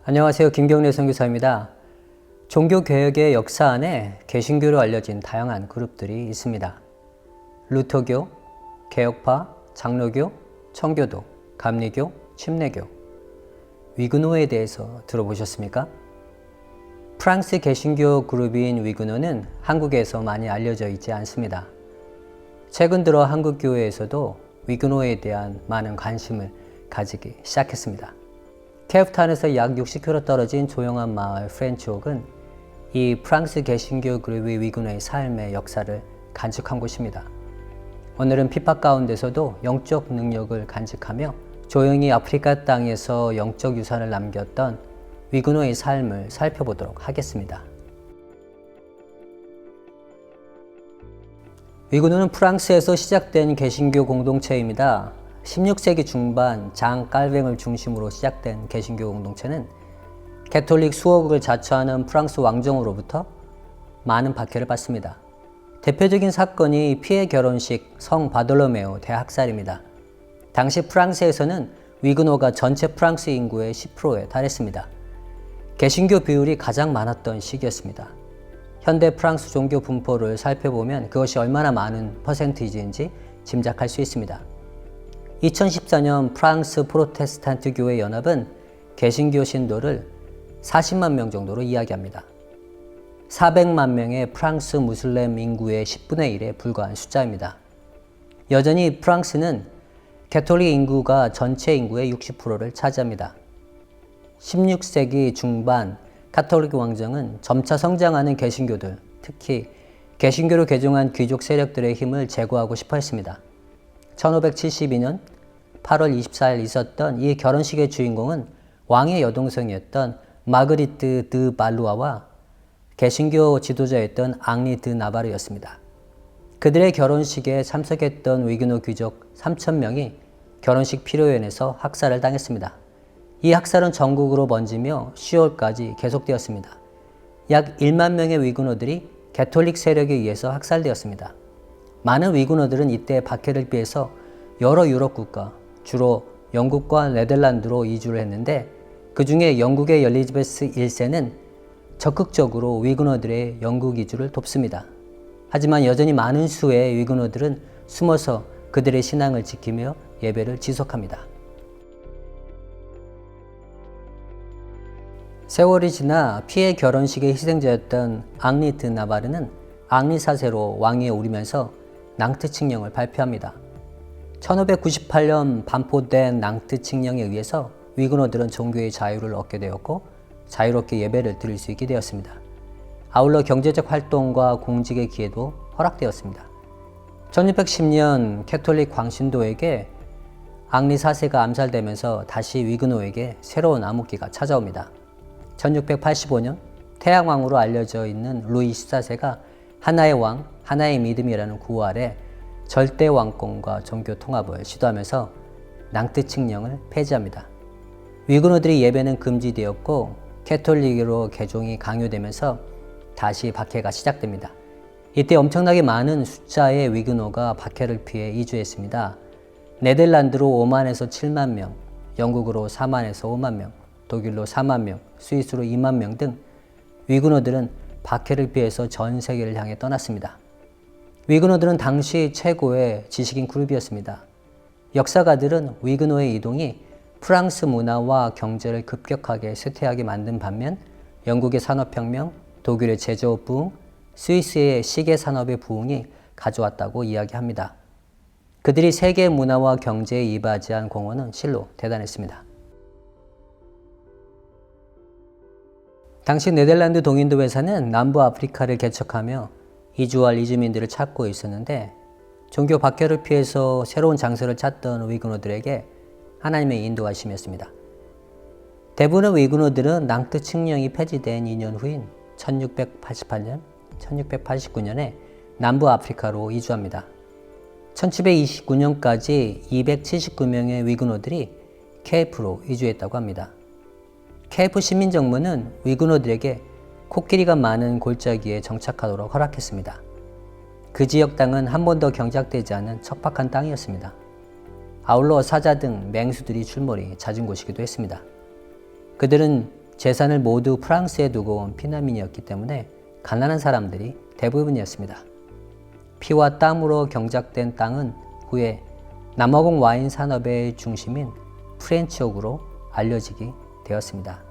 안녕하세요. 김경래 선교사입니다. 종교개혁의 역사 안에 개신교로 알려진 다양한 그룹들이 있습니다. 루터교, 개혁파, 장로교, 청교도, 감리교, 침례교, 위그노에 대해서 들어보셨습니까? 프랑스 개신교 그룹인 위그노는 한국에서 많이 알려져 있지 않습니다. 최근 들어 한국 교회에서도 위그노에 대한 많은 관심을 가지기 시작했습니다. 케이프타운에서 약 60km 떨어진 조용한 마을 프렌치옥은 이 프랑스 개신교 그룹의 위그노의 삶의 역사를 간직한 곳입니다. 오늘은 핍박 가운데서도 영적 능력을 간직하며 조용히 아프리카 땅에서 영적 유산을 남겼던 위그노의 삶을 살펴보도록 하겠습니다. 위그노는 프랑스에서 시작된 개신교 공동체입니다. 16세기 중반 장 깔뱅을 중심으로 시작된 개신교 공동체는 개톨릭 수호국을 자처하는 프랑스 왕정으로부터 많은 박해를 받습니다. 대표적인 사건이 피해 결혼식 성 바돌로메오 대학살입니다. 당시 프랑스에서는 위그노가 전체 프랑스 인구의 10%에 달했습니다. 개신교 비율이 가장 많았던 시기였습니다. 현대 프랑스 종교 분포를 살펴보면 그것이 얼마나 많은 퍼센티지인지 짐작할 수 있습니다. 2014년 프랑스 프로테스탄트 교회 연합은 개신교 신도를 40만 명 정도로 이야기합니다. 400만 명의 프랑스 무슬림 인구의 10분의 1에 불과한 숫자입니다. 여전히 프랑스는 개톨릭 인구가 전체 인구의 60%를 차지합니다. 16세기 중반 가톨릭 왕정은 점차 성장하는 개신교들, 특히 개신교로 개종한 귀족 세력들의 힘을 제거하고 싶어 했습니다. 1572년 8월 24일 있었던 이 결혼식의 주인공은 왕의 여동생이었던 마그리트 드 발루아와 개신교 지도자였던 앙리 드 나바르였습니다. 그들의 결혼식에 참석했던 위그노 귀족 3,000명이 결혼식 피로연에서 학살을 당했습니다. 이 학살은 전국으로 번지며 10월까지 계속되었습니다. 약 1만 명의 위그노들이 개톨릭 세력에 의해서 학살되었습니다. 많은 위그노들은 이때 박해를 피해서 여러 유럽 국가, 주로 영국과 네덜란드로 이주를 했는데 그 중에 영국의 엘리자베스 1세는 적극적으로 위그노들의 영국 이주를 돕습니다. 하지만 여전히 많은 수의 위그노들은 숨어서 그들의 신앙을 지키며 예배를 지속합니다. 세월이 지나 피해 결혼식의 희생자였던 앙리 드 나바르는 앙리 4세로 왕위에 오르면서 낭트 칙령을 발표합니다. 1598년 반포된 낭트 칙령에 의해서 위그노들은 종교의 자유를 얻게 되었고 자유롭게 예배를 드릴 수 있게 되었습니다. 아울러 경제적 활동과 공직의 기회도 허락되었습니다. 1610년 캐톨릭 광신도에게 앙리 4세가 암살되면서 다시 위그노에게 새로운 암흑기가 찾아옵니다. 1685년 태양왕으로 알려져 있는 루이 14세가 하나의 왕, 하나의 믿음이라는 구호 아래 절대 왕권과 종교 통합을 시도하면서 낭트 칙령을 폐지합니다. 위그노들의 예배는 금지되었고 캐톨릭으로 개종이 강요되면서 다시 박해가 시작됩니다. 이때 엄청나게 많은 숫자의 위그노가 박해를 피해 이주했습니다. 네덜란드로 5만에서 7만 명, 영국으로 4만에서 5만 명, 독일로 4만 명, 스위스로 2만 명 등 위그노들은 박해를 피해서 전 세계를 향해 떠났습니다. 위그노들은 당시 최고의 지식인 그룹이었습니다. 역사가들은 위그노의 이동이 프랑스 문화와 경제를 급격하게 쇠퇴하게 만든 반면 영국의 산업혁명, 독일의 제조업 부흥, 스위스의 시계 산업의 부흥이 가져왔다고 이야기합니다. 그들이 세계 문화와 경제에 이바지한 공헌은 실로 대단했습니다. 당시 네덜란드 동인도 회사는 남부 아프리카를 개척하며 이주할 이주민들을 찾고 있었는데 종교 박해를 피해서 새로운 장소를 찾던 위그노들에게 하나님의 인도하심이었습니다. 대부분의 위그노들은 낭트 칙령이 폐지된 2년 후인 1688년, 1689년에 남부 아프리카로 이주합니다. 1729년까지 279명의 위그노들이 케이프로 이주했다고 합니다. 케이프 시민정부는 위그노들에게 코끼리가 많은 골짜기에 정착하도록 허락했습니다. 그 지역 땅은 한 번도 경작되지 않은 척박한 땅이었습니다. 아울러 사자 등 맹수들이 출몰이 잦은 곳이기도 했습니다. 그들은 재산을 모두 프랑스에 두고 온 피난민이었기 때문에 가난한 사람들이 대부분이었습니다. 피와 땀으로 경작된 땅은 후에 남아공 와인 산업의 중심인 프렌치옥으로 알려지게 되었습니다.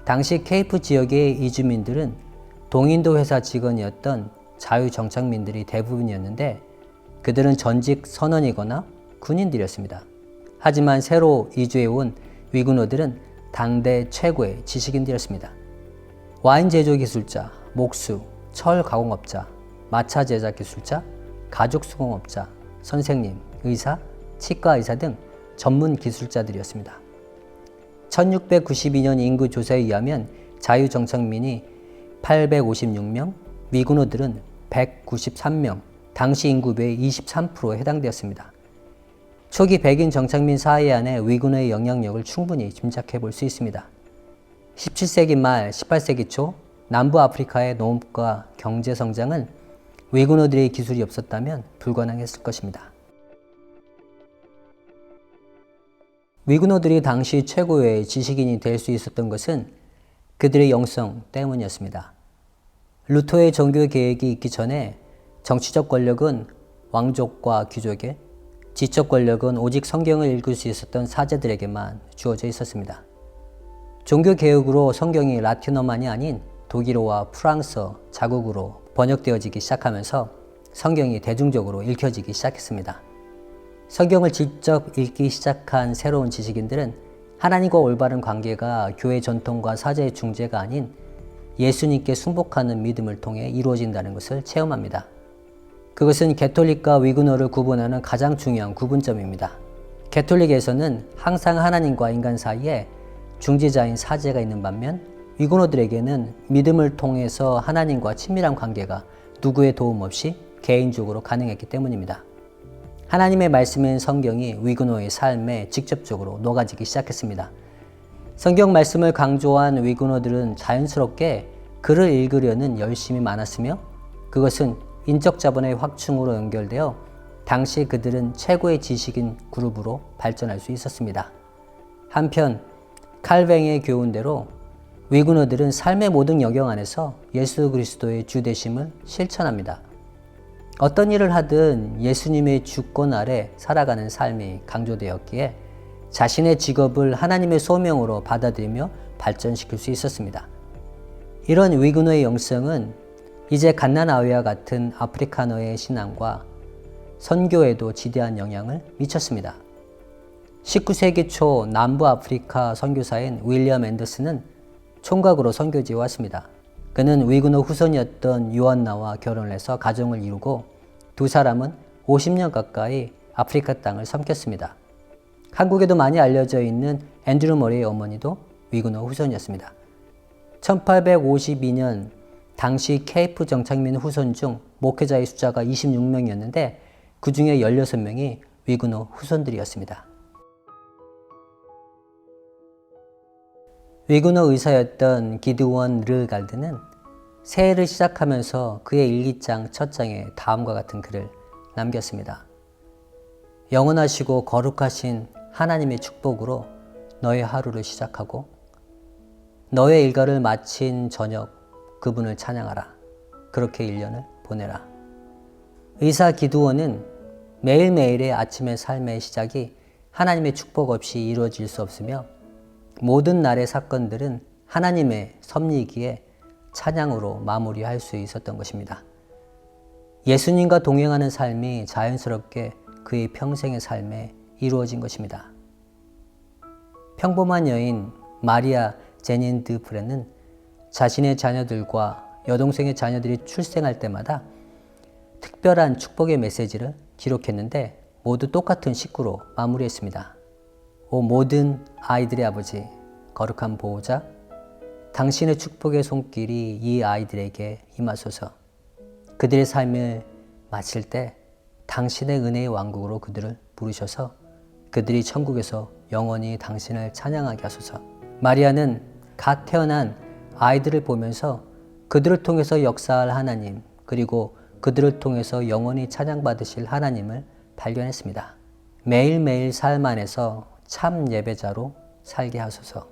당시 케이프 지역의 이주민들은 동인도 회사 직원이었던 자유정착민들이 대부분이었는데 그들은 전직 선원이거나 군인들이었습니다. 하지만 새로 이주해온 위구노들은 당대 최고의 지식인들이었습니다. 와인 제조 기술자, 목수, 철 가공업자, 마차 제작 기술자, 가죽 수공업자, 선생님, 의사, 치과 의사 등 전문 기술자들이었습니다. 1692년 인구 조사에 의하면 자유정착민이 856명, 위구노들은 193명, 당시 인구의 23%에 해당되었습니다. 초기 백인 정착민 사회 안에 위구노의 영향력을 충분히 짐작해 볼 수 있습니다. 17세기 말 18세기 초 남부 아프리카의 농업과 경제 성장은 위구노들의 기술이 없었다면 불가능했을 것입니다. 위구노들이 당시 최고의 지식인이 될 수 있었던 것은 그들의 영성 때문이었습니다. 루터의 종교 계획이 있기 전에 정치적 권력은 왕족과 귀족에, 지적 권력은 오직 성경을 읽을 수 있었던 사제들에게만 주어져 있었습니다. 종교 개혁으로 성경이 라틴어만이 아닌 독일어와 프랑스어, 자국으로 번역되어지기 시작하면서 성경이 대중적으로 읽혀지기 시작했습니다. 성경을 직접 읽기 시작한 새로운 지식인들은 하나님과 올바른 관계가 교회 전통과 사제의 중재가 아닌 예수님께 순복하는 믿음을 통해 이루어진다는 것을 체험합니다. 그것은 개톨릭과 위구노를 구분하는 가장 중요한 구분점입니다. 개톨릭에서는 항상 하나님과 인간 사이에 중재자인 사제가 있는 반면 위구노들에게는 믿음을 통해서 하나님과 친밀한 관계가 누구의 도움 없이 개인적으로 가능했기 때문입니다. 하나님의 말씀인 성경이 위구노의 삶에 직접적으로 녹아지기 시작했습니다. 성경 말씀을 강조한 위구노들은 자연스럽게 글을 읽으려는 열심이 많았으며 그것은 인적 자본의 확충으로 연결되어 당시 그들은 최고의 지식인 그룹으로 발전할 수 있었습니다. 한편 칼뱅의 교훈대로 위구노들은 삶의 모든 영역 안에서 예수 그리스도의 주되심을 실천합니다. 어떤 일을 하든 예수님의 주권 아래 살아가는 삶이 강조되었기에 자신의 직업을 하나님의 소명으로 받아들이며 발전시킬 수 있었습니다. 이런 위구노의 영성은 이제 갓나나위와 같은 아프리카너의 신앙과 선교에도 지대한 영향을 미쳤습니다. 19세기 초 남부 아프리카 선교사인 윌리엄 앤더슨은 총각으로 선교지에 왔습니다. 그는 위구노 후손이었던 요한나와 결혼을 해서 가정을 이루고 두 사람은 50년 가까이 아프리카 땅을 섬겼습니다. 한국에도 많이 알려져 있는 앤드류 머리의 어머니도 위구노 후손이었습니다. 1852년 당시 케이프 정착민 후손 중 목회자의 숫자가 26명이었는데 그 중에 16명이 위구노 후손들이었습니다. 위구노 의사였던 기드원 르갈드는 새해를 시작하면서 그의 일기장 첫 장에 다음과 같은 글을 남겼습니다. 영원하시고 거룩하신 하나님의 축복으로 너의 하루를 시작하고 너의 일과를 마친 저녁 그분을 찬양하라. 그렇게 1년을 보내라. 의사 기드원은 매일매일의 아침의 삶의 시작이 하나님의 축복 없이 이루어질 수 없으며 모든 날의 사건들은 하나님의 섭리이기에 찬양으로 마무리할 수 있었던 것입니다. 예수님과 동행하는 삶이 자연스럽게 그의 평생의 삶에 이루어진 것입니다. 평범한 여인 마리아 제닌 드 프레는 자신의 자녀들과 여동생의 자녀들이 출생할 때마다 특별한 축복의 메시지를 기록했는데 모두 똑같은 식구로 마무리했습니다. 오 모든 아이들의 아버지, 거룩한 보호자, 당신의 축복의 손길이 이 아이들에게 임하소서. 그들의 삶을 마칠 때 당신의 은혜의 왕국으로 그들을 부르셔서 그들이 천국에서 영원히 당신을 찬양하게 하소서. 마리아는 갓 태어난 아이들을 보면서 그들을 통해서 역사할 하나님, 그리고 그들을 통해서 영원히 찬양받으실 하나님을 발견했습니다. 매일매일 삶 안에서 참 예배자로 살게 하소서.